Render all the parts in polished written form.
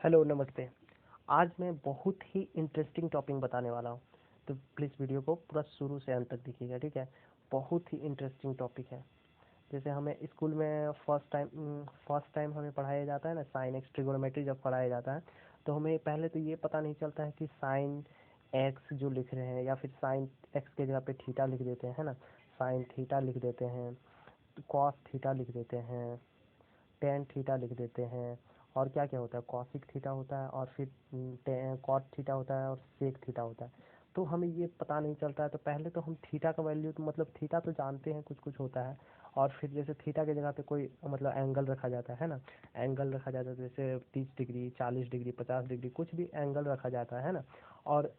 Hello नमस्ते। आज मैं बहुत ही इंटरेस्टिंग टॉपिक बताने वाला हूँ, तो प्लीज़ वीडियो को पूरा शुरू से अंत तक देखिएगा, ठीक है। बहुत ही इंटरेस्टिंग टॉपिक है। जैसे हमें स्कूल में फर्स्ट टाइम हमें पढ़ाया जाता है ना, साइन एक्स ट्रिगोनोमेट्री जब पढ़ाया जाता है तो हमें पहले तो ये पता नहीं चलता है कि साइन एक्स जो लिख रहे हैं या फिर साइन एक्स के जगह पे थीटा लिख देते हैं, है ना। साइन थीटा लिख देते हैं, कॉस थीटा लिख देते हैं, टेन थीटा लिख देते हैं, और क्या क्या होता है, कॉसिक थीटा होता है, और फिर कॉट थीटा होता है, और सेक थीटा होता है। तो हमें ये पता नहीं चलता है, तो पहले तो हम थीटा का वैल्यू तो मतलब थीटा तो जानते हैं कुछ कुछ होता है, और फिर जैसे थीटा की जगह पे कोई मतलब एंगल रखा जाता है ना। एंगल रखा जाता है जैसे 30 डिग्री, 40 डिग्री, 50 डिग्री, कुछ भी एंगल रखा जाता है ना। और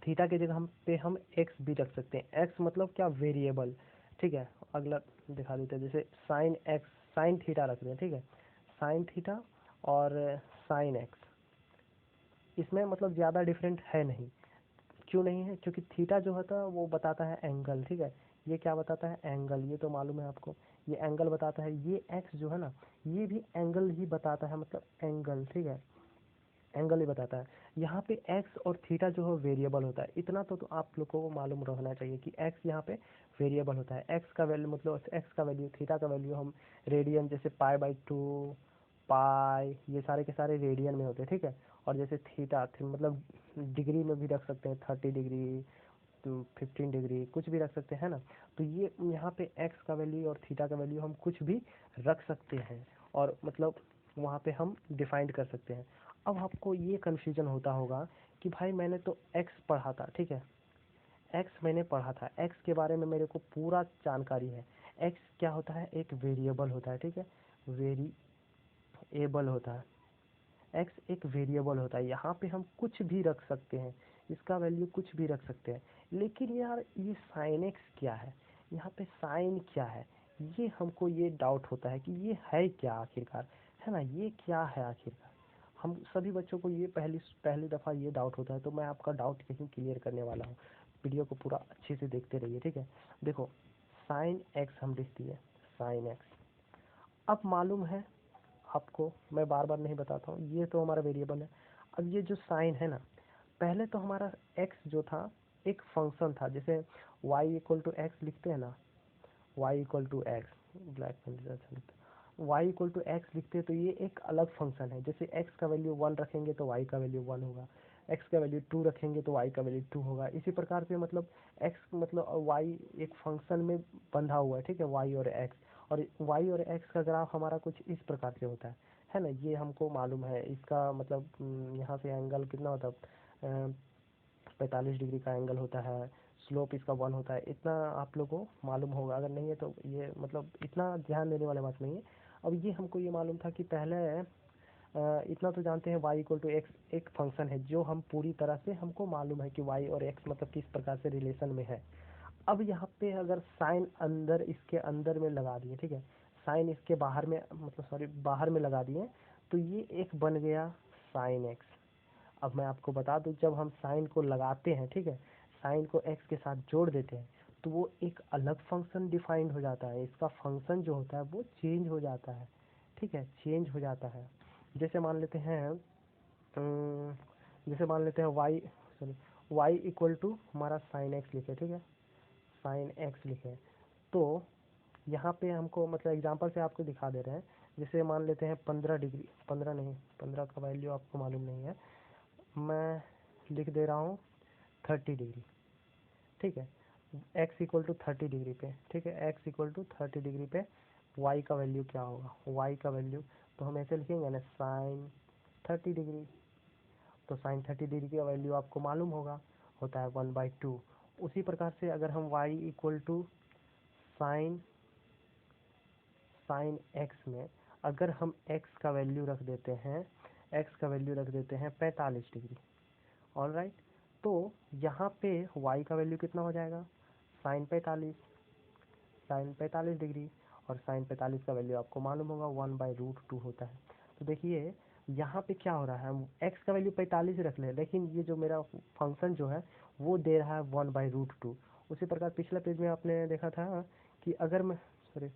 थीटा की जगह हम एक्स भी रख सकते हैं। एक्स मतलब क्या, वेरिएबल, ठीक है। अगला दिखा देते हैं, जैसे साइन एक्स, साइन थीटा रख दें, ठीक है। साइन थीटा और साइन एक्स, इसमें मतलब ज़्यादा डिफरेंट है नहीं। क्यों नहीं है, क्योंकि थीटा जो होता है वो बताता है एंगल, ठीक है। ये क्या बताता है, एंगल, ये तो मालूम है आपको। ये एंगल बताता है, ये एक्स जो है ना, ये भी एंगल ही बताता है, मतलब एंगल, ठीक है। एंगल ही बताता है। यहाँ पे एक्स और थीटा जो है वेरिएबल होता है, इतना तो आप लोगों को मालूम रहना चाहिए कि एक्स यहाँ पे वेरिएबल होता है। एक्स का वैल्यू मतलब एक्स का वैल्यू, थीटा का वैल्यू हम रेडियन, जैसे पाई/2, पाई, ये सारे के सारे रेडियन में होते हैं, ठीक है। और जैसे थीटा मतलब डिग्री में भी रख सकते हैं, 30 डिग्री, 15 डिग्री, कुछ भी रख सकते हैं ना। तो ये यहाँ पे एक्स का वैल्यू और थीटा का वैल्यू हम कुछ भी रख सकते हैं, और मतलब वहाँ पे हम डिफाइंड कर सकते हैं। अब आपको ये कन्फ्यूजन होता होगा कि भाई मैंने तो एक्स पढ़ा था, ठीक है। एक्स मैंने पढ़ा था, एक्स के बारे में मेरे को पूरा जानकारी है। एक्स क्या होता है, एक वेरिएबल होता है, ठीक है। वेरिएबल होता है, एक्स एक वेरिएबल होता है, यहाँ पे हम कुछ भी रख सकते हैं, इसका वैल्यू कुछ भी रख सकते हैं। लेकिन यार ये साइन एक्स क्या है, यहाँ पे साइन क्या है, ये हमको ये डाउट होता है कि ये है क्या आखिरकार, है ना, ये क्या है आखिरकार। हम सभी बच्चों को ये पहली पहली दफ़ा ये डाउट होता है, तो मैं आपका डाउट यहीं क्लियर करने वाला हूँ। वीडियो को पूरा अच्छे से देखते रहिए, ठीक है। देखो, साइन एक्स हम लिख दिए, साइन एक्स। अब मालूम है आपको, मैं बार बार नहीं बताता हूँ, ये तो हमारा वेरिएबल है। अब ये जो साइन है ना, पहले तो हमारा एक्स जो था एक फंक्शन था, जैसे y=x लिखते हैं ना, y=x, ब्लैक पेन, y=x लिखते हैं, तो ये एक अलग फंक्शन है। जैसे x का वैल्यू 1 रखेंगे तो y का वैल्यू 1 होगा, x का वैल्यू 2 रखेंगे तो y का वैल्यू 2 होगा। इसी प्रकार से मतलब x मतलब y एक फंक्शन में बंधा हुआ है, ठीक है, y और x। और y और x का ग्राफ हमारा कुछ इस प्रकार से होता है ना, ये हमको मालूम है। इसका मतलब यहाँ से एंगल कितना होता है, 45 डिग्री का एंगल होता है। स्लोप इसका 1 होता है, इतना आप लोगों को मालूम होगा, अगर नहीं है तो ये मतलब इतना ध्यान देने वाली बात नहीं है। अब ये हमको ये मालूम था कि पहले इतना तो जानते हैं y=x एक फंक्शन है, जो हम पूरी तरह से हमको मालूम है कि y और x मतलब किस प्रकार से रिलेशन में है। अब यहाँ पे अगर साइन अंदर, इसके अंदर में लगा दिए, ठीक है, साइन इसके बाहर में मतलब सॉरी बाहर में लगा दिए, तो ये एक बन गया साइन एक्स। अब मैं आपको बता दूं, जब हम साइन को लगाते हैं, ठीक है, साइन को एक्स के साथ जोड़ देते हैं, तो वो एक अलग फंक्शन डिफाइंड हो जाता है, इसका फंक्शन जो होता है वो चेंज हो जाता है, ठीक है, चेंज हो जाता है। जैसे मान लेते हैं जैसे मान लेते हैं y=, हमारा साइन एक्स लिखे, ठीक है, साइन एक्स लिखे। तो यहाँ पे हमको मतलब एग्जांपल से आपको दिखा दे रहे हैं। जैसे मान लेते हैं 15 डिग्री, 15 नहीं, 15 का वैल्यू आपको मालूम नहीं है, मैं लिख दे रहा हूँ 30 डिग्री, ठीक है। x=30 डिग्री पे, ठीक है, x=30 डिग्री पे y का वैल्यू क्या होगा, y का वैल्यू, तो हम ऐसे लिखेंगे ना, साइन 30 डिग्री। तो साइन 30 डिग्री का वैल्यू आपको मालूम होगा, होता है 1/2। उसी प्रकार से अगर हम y=साइन साइन एक्स में अगर हम x का वैल्यू रख देते हैं, x का वैल्यू रख देते हैं 45 डिग्री, ऑल राइट। तो यहाँ पे y का वैल्यू कितना हो जाएगा, साइन 45 डिग्री, और साइन 45 का वैल्यू आपको मालूम होगा 1/√2 होता है। तो देखिए यहाँ पे क्या हो रहा है, हम x का वैल्यू 45 रख ले, लेकिन ये जो मेरा फंक्शन जो है वो दे रहा है 1/√2। उसी प्रकार पिछले पेज में आपने देखा था कि अगर मैं सॉरी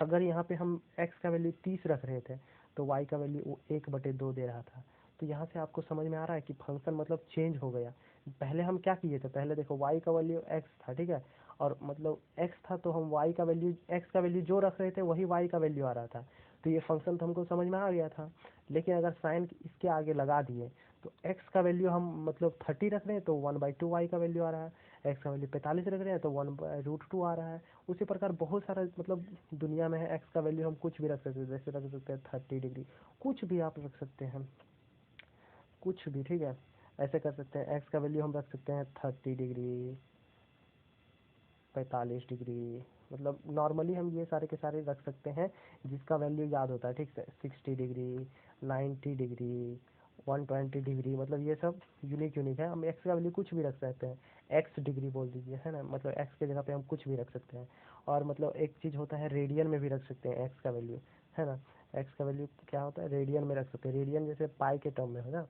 अगर यहाँ पे हम x का वैल्यू 30 रख रहे थे, तो y का वैल्यू 1/2 दे रहा था। तो यहाँ से आपको समझ में आ रहा है कि फंक्शन मतलब चेंज हो गया। पहले हम क्या किए थे, पहले देखो y का वैल्यू x था, ठीक है, और मतलब x था तो हम y का वैल्यू x का वैल्यू जो रख रहे थे वही y का वैल्यू आ रहा था। तो ये फंक्शन तो हमको समझ में आ गया था। लेकिन अगर साइन इसके आगे लगा दिए तो x का वैल्यू हम मतलब 30 रख रहे हैं तो 1/2 y का वैल्यू आ रहा है, x का वैल्यू 45 रख रहे हैं तो 1/√2 आ रहा है। उसी प्रकार बहुत सारा मतलब दुनिया में है, x का वैल्यू हम कुछ भी रख सकते हैं, जैसे रख सकते हैं 30 डिग्री, कुछ भी आप रख सकते हैं, कुछ भी, ठीक है। ऐसे कर सकते हैं, x का वैल्यू हम रख सकते हैं 30 डिग्री, 45 डिग्री, मतलब नॉर्मली हम ये सारे के सारे रख सकते हैं जिसका वैल्यू याद होता है, ठीक है। 60 डिग्री, 90 डिग्री, 120 डिग्री, मतलब ये सब यूनिक यूनिक है। हम एक्स का वैल्यू कुछ भी रख सकते हैं, एक्स डिग्री बोल दीजिए, है ना, मतलब एक्स के जगह पे हम कुछ भी रख सकते हैं। और मतलब एक चीज़ होता है रेडियन में भी रख सकते हैं एक्स का वैल्यू, है ना। एक्स का वैल्यू क्या होता है, रेडियन में रख सकते हैं, रेडियन जैसे पाई के टर्म में है ना,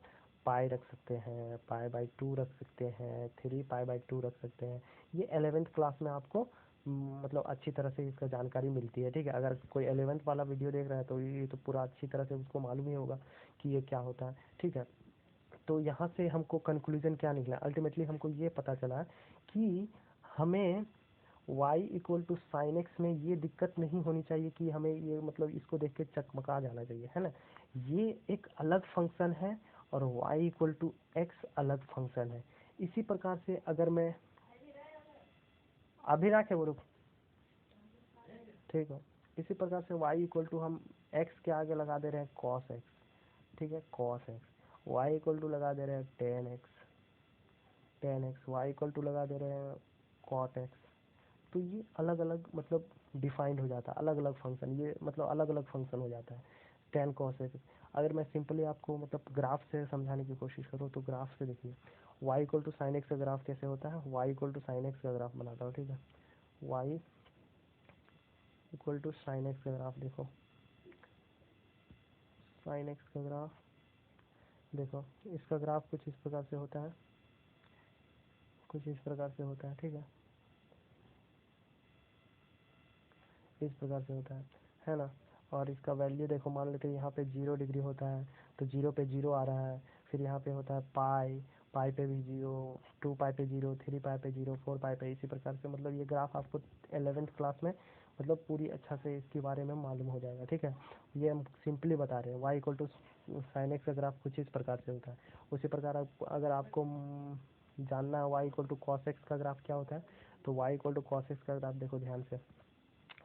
पाई रख सकते हैं, पाई/2 रख सकते हैं, 3 पाई/2 रख सकते हैं। ये 11th क्लास में आपको मतलब अच्छी तरह से इसका जानकारी मिलती है, ठीक है। अगर कोई 11th वाला वीडियो देख रहा है तो ये तो पूरा अच्छी तरह से उसको मालूम ही होगा कि ये क्या होता है, ठीक है। तो यहाँ से हमको कंक्लूजन क्या निकला, अल्टीमेटली हमको ये पता चला कि हमें y equal to sine x में ये दिक्कत नहीं होनी चाहिए कि हमें ये मतलब इसको देख के चकमका जाना चाहिए, है ना। ये एक अलग फंक्शन है और y इक्वल टू एक्स अलग फंक्शन है। इसी प्रकार से अगर मैं अभी रखे वो, ठीक है, इसी प्रकार से y इक्वल टू हम x के आगे लगा दे रहे हैं cos x, ठीक है, cos x, y equal to लगा दे रहे हैं tan x, y equal to लगा दे रहे हैं cot x। तो ये अलग अलग मतलब डिफाइंड हो जाता है, अलग अलग फंक्शन, ये मतलब अलग अलग फंक्शन हो जाता है tan cos x। अगर मैं सिंपली आपको मतलब ग्राफ से समझाने की कोशिश करूँ तो ग्राफ से देखिए, y equal to sine x का ग्राफ कैसे होता है, y equal to sine x का ग्राफ बनाता हूँ, ठीक है। y equal to sine x का ग्राफ देखो, साइन एक्स का ग्राफ देखो, इसका ग्राफ कुछ इस प्रकार से होता है, कुछ इस प्रकार से होता है, ठीक है, इस प्रकार से होता है ना। और इसका वैल्यू देखो, मान लेते हैं यहाँ पे 0 डिग्री होता है तो 0 पे 0 आ रहा है, फिर यहाँ पे होता है पाई, पाई पे भी 0, 2 पाई पे 0, 3 पाई पे 0, 4 पाई पे, इसी प्रकार से मतलब ये ग्राफ आपको 11th क्लास में मतलब पूरी अच्छा से इसके बारे में मालूम हो जाएगा, ठीक है। ये हम सिंपली बता रहे हैं, y equal to sine x का ग्राफ कुछ इस प्रकार से होता है। उसी प्रकार अगर आपको जानना है y equal to cos x का ग्राफ क्या होता है, तो y equal to cos x का ग्राफ देखो ध्यान से,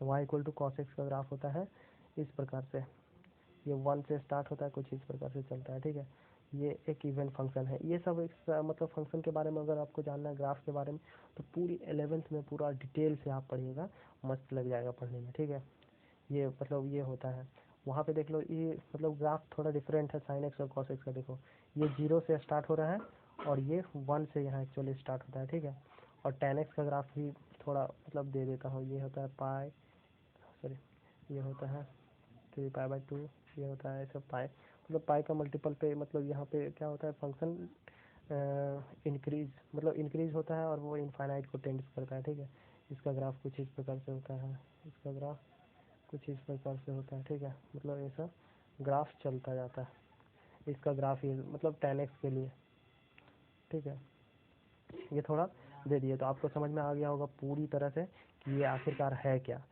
y equal to cos x का ग्राफ होता है इस प्रकार से, ये 1 से स्टार्ट होता है, कुछ इस प्रकार से चलता है, ठीक है। ये एक इवन फंक्शन है। ये सब एक मतलब फंक्शन के बारे में अगर आपको जानना है, ग्राफ के बारे में, तो पूरी 11th में पूरा डिटेल से आप पढ़िएगा, मस्त लग जाएगा पढ़ने में, ठीक है। ये मतलब ये होता है, वहाँ पे देख लो, ये मतलब ग्राफ थोड़ा डिफरेंट है साइन एक्स और कॉस एक्स का। देखो ये 0 से स्टार्ट हो रहा है और ये 1 से यहाँ एक्चुअली स्टार्ट होता है, ठीक है। और tan एक्स का ग्राफ भी थोड़ा मतलब दे देता हूँ, ये होता है पाई, सॉरी, ये होता है 3 पाई/2, ये होता है ऐसा पाई, मतलब पाई का मल्टीपल पे, मतलब यहाँ पे क्या होता है फंक्शन इंक्रीज, मतलब इंक्रीज होता है और वो इनफाइनाइट को टेंड करता है, ठीक है। इसका ग्राफ कुछ इस प्रकार से होता है, इसका ग्राफ कुछ इस प्रकार से होता है, ठीक है, मतलब ऐसा ग्राफ चलता जाता है। इसका ग्राफ ये मतलब tan x के लिए, ठीक है। ये थोड़ा दे दिए तो आपको समझ में आ गया होगा पूरी तरह से कि ये आखिरकार है क्या।